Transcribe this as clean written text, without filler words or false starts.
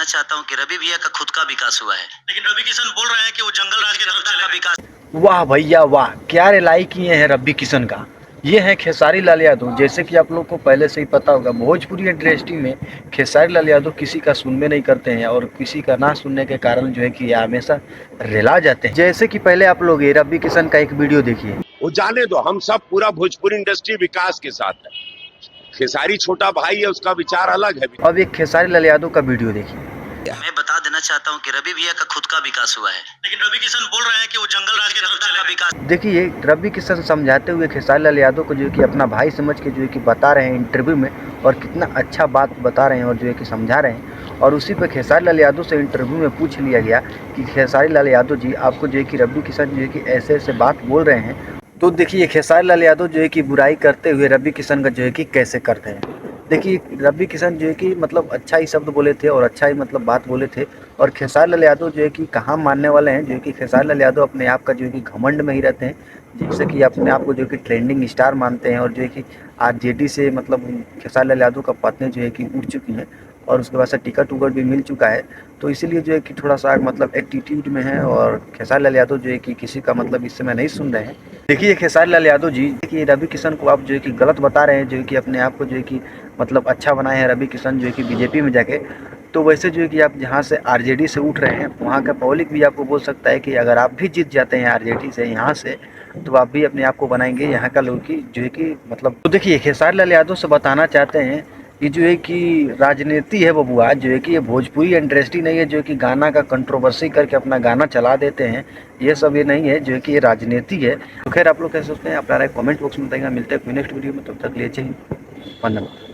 देना चाहता हूं कि रवि भैया का खुद का विकास हुआ है, लेकिन रवि किशन बोल रहे हैं कि वो जंगल राज की तरफ चलेगा विकास। वाह भैया वाह, क्या रिलाई किए हैं रवि किशन का। ये हैं खेसारी लाल यादव। जैसे कि आप लोग को पहले से ही पता होगा, भोजपुरी इंडस्ट्री में खेसारी लाल यादव किसी का सुनने नहीं करते हैं और किसी का ना सुनने के कारण जो है कि ये हमेशा रिला जाते हैं। जैसे कि पहले आप लोग ये रवि किशन का एक वीडियो देखिए। वो जाने दो, हम सब पूरा भोजपुरी इंडस्ट्री विकास के साथ है। खेसारी छोटा भाई है, उसका विचार अलग है। अब एक खेसारी लाल यादव का वीडियो देखिए। मैं बता देना चाहता हूं कि रवि भैया का खुद का विकास हुआ है, लेकिन रवि किशन बोल रहे हैं कि वो जंगल राज की तरफ चलेगा विकास। देखिए रवि किशन समझाते हुए खेसारी लाल यादव को जो है कि अपना भाई समझ के जो है कि बता रहे हैं इंटरव्यू में, और कितना अच्छा बात बता रहे हैं और जो है कि समझा रहे हैं। और उसी पर खेसारी लाल यादव से इंटरव्यू में पूछ लिया गया कि खेसारी लाल यादव जी, आपको जो है कि रवि किशन जो है कि ऐसे ऐसे बात बोल रहे हैं, तो देखिए खेसारी लाल यादव जो है कि बुराई करते हुए रवि किशन का जो है कि कैसे करते हैं। देखिए रवि किशन जो है कि मतलब अच्छा ही शब्द बोले थे और अच्छा ही मतलब बात बोले थे। और खेसारी लाल यादव जो है कि कहाँ मानने वाले हैं, जो है कि खेसारी लाल यादव अपने आप का जो है कि घमंड में ही रहते हैं, जैसे कि अपने आप को जो है कि ट्रेंडिंग स्टार मानते हैं। और जो है कि आरजेडी से मतलब खेसारी लाल यादव का पत्नी जो है कि उठ चुकी हैं और उसके बाद से टिकट उकट भी मिल चुका है। तो इसीलिए जो है कि थोड़ा सा मतलब एटीट्यूड में है और खेसारी लाल यादव जो है कि किसी का मतलब इस समय नहीं सुन रहे हैं। देखिए खेसारी लाल यादव जी, कि रवि किशन को आप जो है कि गलत बता रहे हैं, जो है कि अपने आप को जो है कि मतलब अच्छा बनाए हैं रवि किशन जो है कि बीजेपी में जाके। तो वैसे जो है कि आप जहाँ से आरजेडी से उठ रहे हैं, वहाँ का पब्लिक भी आपको बोल सकता है कि अगर आप भी जीत जाते हैं आरजेडी से यहाँ से, तो आप भी अपने आप को बनाएंगे यहाँ का लोग की जो है कि मतलब। तो देखिए खेसारी लाल यादव से बताना चाहते हैं कि जो है कि राजनीति है बबुआ, जो है कि ये भोजपुरी इंडस्ट्री नहीं है जो है कि गाना का कंट्रोवर्सी करके अपना गाना चला देते हैं। ये सब ये नहीं है, जो है कि ये राजनीति है। तो खैर आप लोग कैसे सोचते हैं, अपना कमेंट बॉक्स में बताइएगा। मिलते हैं कोई नेक्स्ट वीडियो में, तब तक ले चाहिए। वंदना।